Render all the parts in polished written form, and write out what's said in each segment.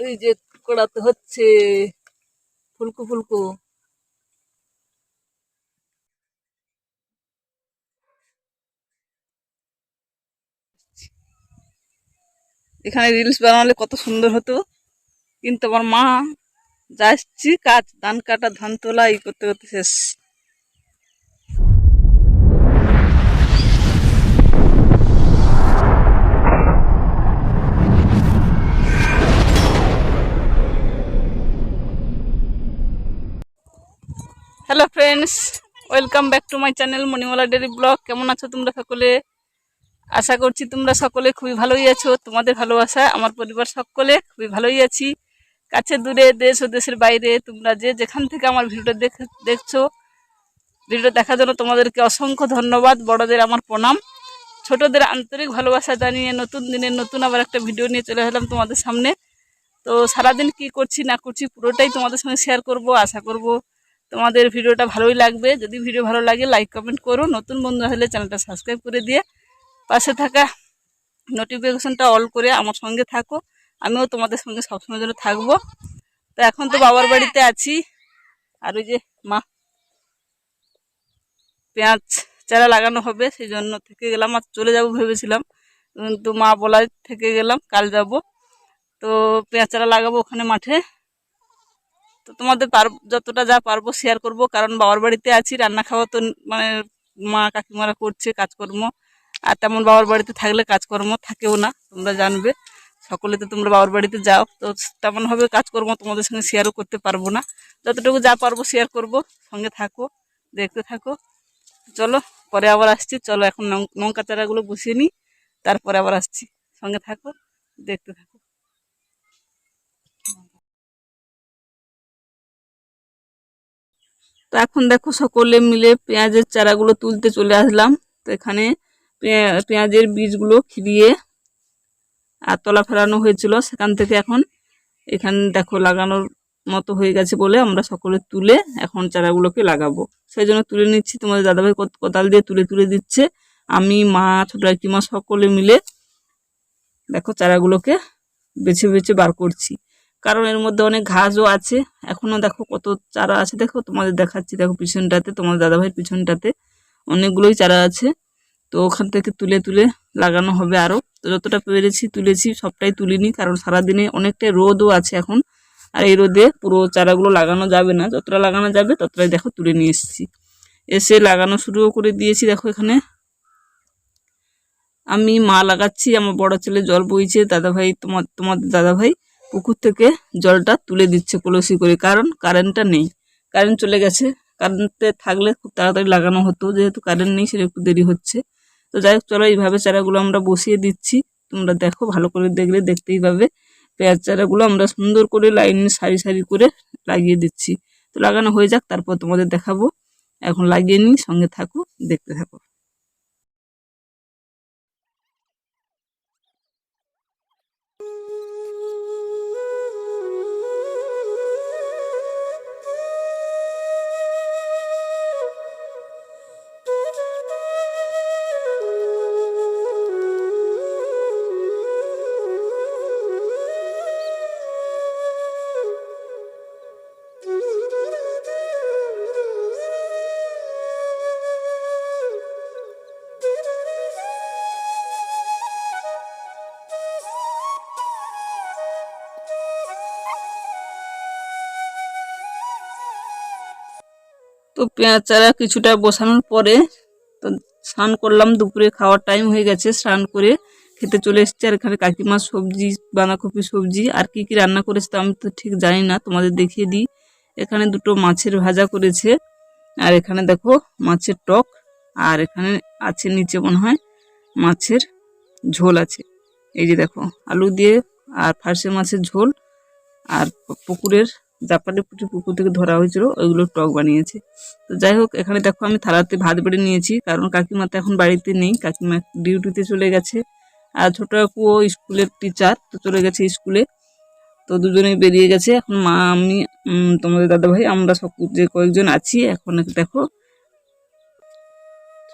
ওই যে কড়াতে হচ্ছে ফুলকো ফুলকো। এখানে রিলস বানালে কত সুন্দর হতো, কিন্তু আমার মা যাচ্ছি কাজ, ধান কাটা ধান তোলা এই করতে করতে শেষ। Hello friends, welcome back to my channel Manimala daily blog. কেমন আছো তোমরা সকলে? আশা করছি তোমরা সকলে খুবই ভালোই আছো। তোমাদের ভালোবাসা আমার পরিবার সকলে খুবই ভালোই আছি। কাছে দূরে, দেশ ও দেশের বাইরে তোমরা যে যেখান থেকে আমার ভিডিওটা দেখছো, ভিডিও দেখার জন্য তোমাদেরকে অসংখ্য ধন্যবাদ। বড়দের আমার প্রণাম, ছোটদের আন্তরিক ভালোবাসা জানিয়ে নতুন দিনের নতুন আবার একটা ভিডিও নিয়ে চলে এলাম তোমাদের সামনে। তো সারাদিন কি করছি না করছি পুরোটাই তোমাদের সঙ্গে শেয়ার করব। আশা করব তোমাদের ভিডিওটা ভালোই লাগবে। যদি ভিডিও ভালো লাগে লাইক কমেন্ট করো, নতুন বন্ধু হলে চ্যানেলটা সাবস্ক্রাইব করে দিয়ে পাশে থাকা নোটিফিকেশনটা অল করে আমার সঙ্গে থাকো। আমিও তোমাদের সঙ্গে সবসময় জন্য থাকবো। তো এখন তো বাবার বাড়িতে আছি, আর ওই যে মা পেঁয়াজ চারা লাগানো হবে সেই জন্য থেকে গেলাম। আর চলে যাব ভেবেছিলাম, কিন্তু মা বলায় থেকে গেলাম, কাল যাব। তো পেঁয়াজ চারা লাগাবো ওখানে মাঠে। তো তোমাদের যতটা যা পারবো শেয়ার করব, কারণ বাবার বাড়িতে আছি। রান্না খাওয়া তো মানে মা কাকিমারা করছে কাজকর্ম, আর তেমন বাবার বাড়িতে থাকলে কাজকর্ম থাকেও না, তোমরা জানবে। সকলে তো তোমরা বাবার বাড়িতে যাও, তো তেমন ভাবে কাজকর্ম তোমাদের সঙ্গে শেয়ারও করতে পারবো না। যতটুকু যা পারবো শেয়ার করব, সঙ্গে থাকো, দেখতে থাকো। চলো পরে আবার আসছি। চলো এখন লঙ্কা চারাগুলো বসিয়ে নিই, তারপরে আবার আসছি। সঙ্গে থাকো, দেখতে থাকো। তো এখন দেখো সকলে মিলে পেঁয়াজের চারাগুলো তুলতে চলে আসলাম। তো এখানে পেঁয়াজের বীজগুলো খিরিয়ে আর তলা ফেলানো হয়েছিল, সেখান থেকে এখন এখানে দেখো লাগানোর মতো হয়ে গেছে বলে আমরা সকলে তুলে এখন চারাগুলোকে লাগাবো। সেই জন্য তুলে নিচ্ছি। তোমাদের দাদাভাই কোদাল দিয়ে তুলে তুলে দিচ্ছে, আমি মা ছোট কাকিমা সকলে মিলে দেখো চারাগুলোকে বেছে বেছে বার করছি, কারণ এর মধ্যে অনেক ঘাসও আছে। এখনো দেখো কত চারা আছে, দেখো তোমাদের দেখাচ্ছি। দেখো পিছনটাতে, তোমাদের দাদাভাইয়ের পিছনটাতে অনেকগুলোই চারা আছে। তো ওখান থেকে তুলে তুলে লাগানো হবে আরও। তো যতটা পেরেছি তুলেছি, সবটাই তুলিনি, কারণ সারাদিনে অনেকটাই রোদও আছে এখন, আর এই রোদে পুরো চারাগুলো লাগানো যাবে না। যতটা লাগানো যাবে ততটাই দেখো তুলে নিয়ে এসেছি, এসে লাগানো শুরুও করে দিয়েছি। দেখো এখানে আমি মা লাগাচ্ছি, আমার বড় ছেলে জল বইছে, দাদাভাই তোমাদের দাদাভাই পুকুর থেকে জলটা তুলে দিচ্ছে কলসি করে, কারণ কারেন্টটা নেই। কারেন্ট চলে গেছে, কারেন্টে থাকলে খুব তাড়াতাড়ি লাগানো হতো, যেহেতু কারেন্ট নেই সেটা একটু দেরি হচ্ছে। তো যাই হোক, চলো এইভাবে চারাগুলো আমরা বসিয়ে দিচ্ছি। তোমরা দেখো, ভালো করে দেখলে দেখতেই পাবে। পেঁয়াজ চারাগুলো আমরা সুন্দর করে লাইন সারি সারি করে লাগিয়ে দিচ্ছি। তো লাগানো হয়ে যাক, তারপর তোমাদের দেখাবো। এখন লাগিয়ে নিই, সঙ্গে থাকো, দেখতে থাকো। তো পেঁয়াজ চারা কিছুটা বসানোর পরে তো স্নান করলাম, দুপুরে খাওয়ার টাইম হয়ে গেছে, স্নান করে খেতে চলে এসেছি। আর এখানে কাকিমা সবজি, বাঁধাকপি সবজি আর কি কি রান্না করেছে তো আমি তো ঠিক জানি না, তোমাদের দেখিয়ে দিই। এখানে দুটো মাছের ভাজা করেছে, আর এখানে দেখো মাছের টক, আর এখানে আছে নিচে মনে হয় মাছের ঝোল আছে। এই যে দেখো আলু দিয়ে আর ফার্সে মাছের ঝোল, আর পুকুরের জাপানি পুঁটি পুকুর থেকে ধরা হয়েছিল ওইগুলো টক বানিয়েছে। তো যাই হোক, এখানে দেখো আমি থালাতে ভাত বেড়ে নিয়েছি, কারণ কাকিমা তো এখন বাড়িতে নেই, কাকিমা ডিউটিতে চলে গেছে। আর ছোট কাকুও স্কুলের টিচার, তো চলে গেছে স্কুলে। তো দুজনেই বেরিয়ে গেছে। এখন মা, আমি, তোমাদের দাদাভাই, আমরা যে কয়েকজন আছি এখন দেখো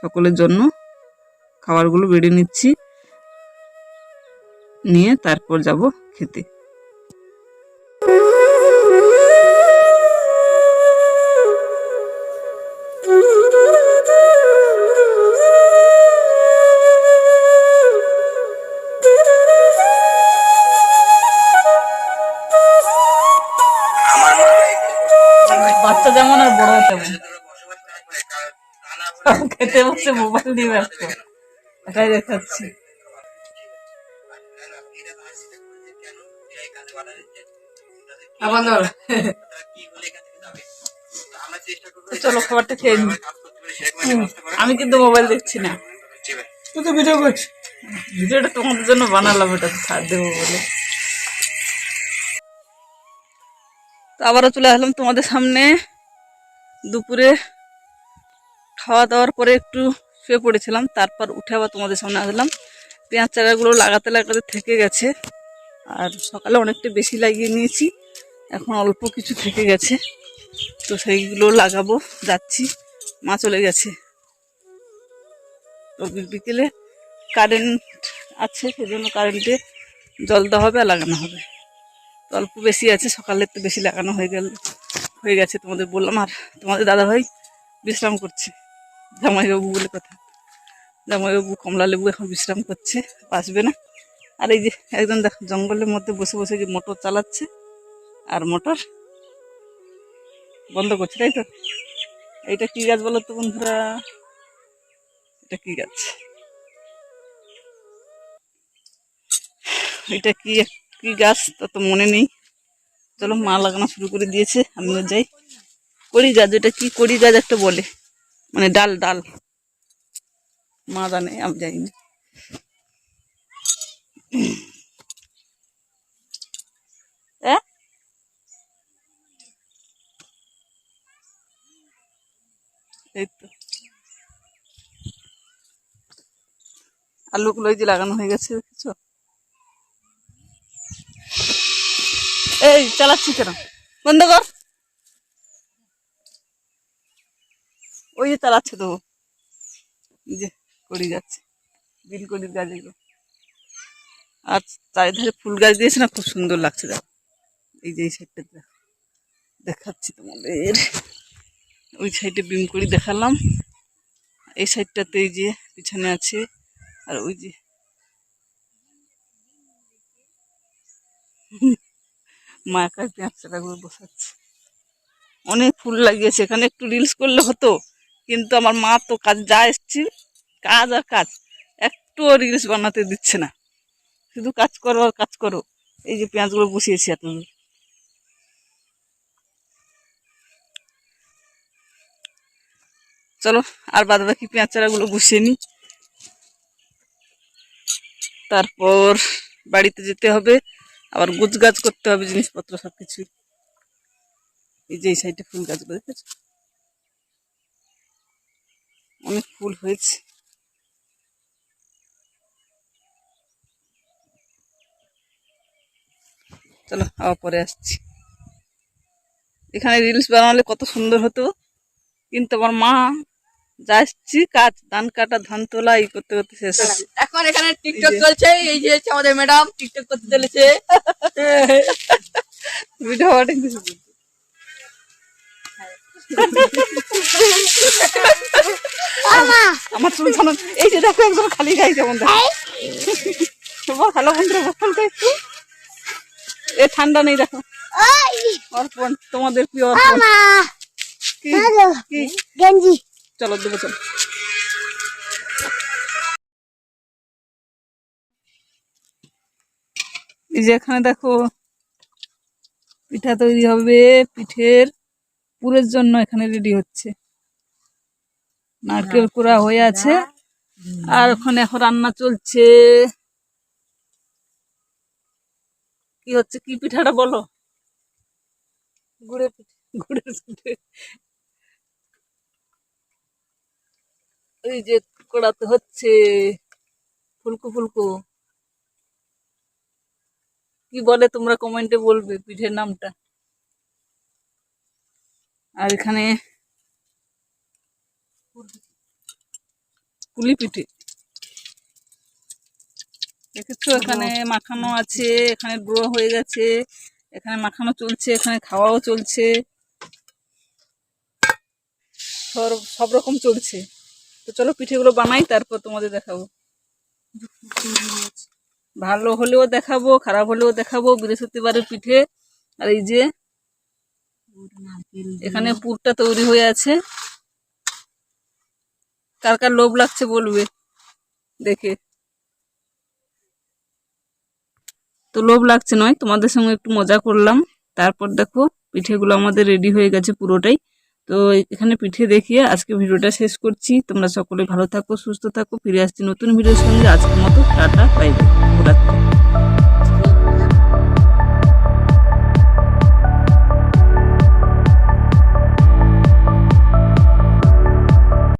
সকলের জন্য খাবারগুলো বেড়ে নিচ্ছি, নিয়ে তারপর যাব খেতে। বাচ্চা যেমন আর বড় তেমন, খেতে বসে মোবাইল নিয়ে ব্যস্ত, এটাই দেখাচ্ছি। চলো খাবারটা খেয়ে নি। আমি কিন্তু মোবাইল দেখছি না, তুই তো ভিডিও করছিস। ভিডিওটা তোমাদের জন্য বানালাম, এটা তো ছাড় দেবো বলে। তো আবারও চলে আসলাম তোমাদের সামনে। দুপুরে খাওয়া দাওয়ার পরে একটু শুয়ে পড়েছিলাম, তারপর উঠে আবার তোমাদের সামনে আসলাম। পেঁয়াজ চারাগুলো লাগাতে লাগাতে থেকে গেছে, আর সকালে অনেকটা বেশি লাগিয়ে নিয়েছি, এখন অল্প কিছু থেকে গেছে, তো সেইগুলো লাগাবো যাচ্ছি। মা চলে গেছে, তো বিকেলে কারেন্ট আছে, সেজন্য কারেন্টে জল দেওয়া হবে আর লাগানো হবে। তো অল্প বেশি আছে, সকালে তো বেশি লাগানো হয়ে গেছে তোমাদের বললাম। আর তোমাদের দাদাভাই বিশ্রাম করছে, জামাইবাবু বলে কথা, জামাইবাবু কমলা লেবু এখন বিশ্রাম করছে, আসবে না। আর এই যে একদম দেখ জঙ্গলের মধ্যে বসে বসে যে মোটর চালাচ্ছে, আর মোটর বন্ধ করছে, তাই তো। এইটা কি গাছ বলো তো বন্ধুরা, এটা কি গাছ, এটা কি কি গাছ তা তো মনে নেই। চলো, মা লাগানো শুরু করে দিয়েছে, আমিও যাই। কড়ি গাছ, এটা কি কড়ি গাছ একটা বলে, মানে ডাল ডাল, মা জানে, আমি যাইনি। এই তো আলুগুলো এই যে লাগানো হয়ে গেছে, দেখেছো। এই চালাচ্ছি কেন, বন্ধ কর। ওই যে চালাচ্ছে তো, এই যে কড়ি যাচ্ছে, বিল কড়ির গাছ এগুলো। আর চারিধারে ফুল গাছ দিয়েছে না, খুব সুন্দর লাগছে। দেখো এই যে এই সাইডটা দেখাচ্ছি তোমাদের, ওই সাইডে বিম কড়ি দেখালাম, এই সাইডটাতে এই যে পিছনে আছে, আর ওই যে মা একাই পেঁয়াজ চারাগুলো বসাচ্ছে। অনেক ফুল লাগিয়েছে এখানে, একটু রিলস করলে হতো, কিন্তু আমার মা তো কাজ যা এসছি, কাজ আর কাজ, একটুও রিলস বানাতে দিচ্ছে না, শুধু কাজ করো আর কাজ করো। এই যে পেঁয়াজগুলো বসিয়েছি এত, চলো আর বাদ বাকি পেঁয়াজ চারাগুলো বসিয়ে নি, তারপর বাড়িতে যেতে হবে, আবার গুছগাছ করতে হবে জিনিসপত্র সবকিছু। এই যে এই সাইডে ফুল গাছগুলো দেখেছো, অনেক ফুল হয়েছে। চলো আবার পরে আসছি। এখানে রিলস বানালে কত সুন্দর হতো, কিন্তু আমার মা যা এসছি কাজ, ধান কাটা ধান তোলা এই করতে করতে শেষ। এখন এখানে টিকটক চলছে, এই যে আমাদের ম্যাডাম টিকটক করতে চলেছে, ভিডিও অনেক কিছু আমার চুল ছানা। এই যে দেখো একদম খালি গাই, যেমন দেখো ভালো বন্ধুরা বসল একটু, এ ঠান্ডা নেই দেখো। অর্পণ, তোমাদের প্রিয় অর্পণ, কি গেঞ্জি, চলো দেবো চলো। এই যে এখানে দেখো পিঠা তৈরি হবে, পিঠের পুরের জন্য এখানে রেডি হচ্ছে, নারকেল কুড়া হয়ে আছে, আর ওখানে এখন রান্না চলছে। কি হচ্ছে, কি পিঠাটা বলো, গুড়ের পিঠে, গুড়ের পিঠে। ওই যে কড়াতে হচ্ছে, ফুলকো ফুলকো, কি বলে তোমরা কমেন্টে বলবে পিঠের নামটা। আর এখানে পুলি পিঠে দেখেছো, এখানে মাখানো আছে, এখানে ড্র হয়ে গেছে, এখানে মাখানো চলছে, এখানে খাওয়াও চলছে, সব রকম চলছে। তো চলো পিঠেগুলো বানাই, তারপর তোমাদের দেখাবো। ভালো হলেও দেখাবো, খারাপ হলেও দেখাবো, বৃহস্পতিবারের পিঠে। আর এই যে এখানে পুরটা তৈরি হয়ে আছে। কার কার লোভ লাগছে বলবে দেখে। তো লোভ লাগছে নয়, তোমাদের সঙ্গে একটু মজা করলাম। তারপর দেখো পিঠেগুলো আমাদের রেডি হয়ে গেছে পুরোটাই। তো এখানে পিঠে দেখিয়ে আজকে ভিডিওটা শেষ করছি। তোমরা সকলে ভালো থাকো, সুস্থ থাকো। ফিরে আসছি নতুন ভিডিওর সঙ্গে। আজকের মতো টাটা, বাই বাই, শুভরাত্রি।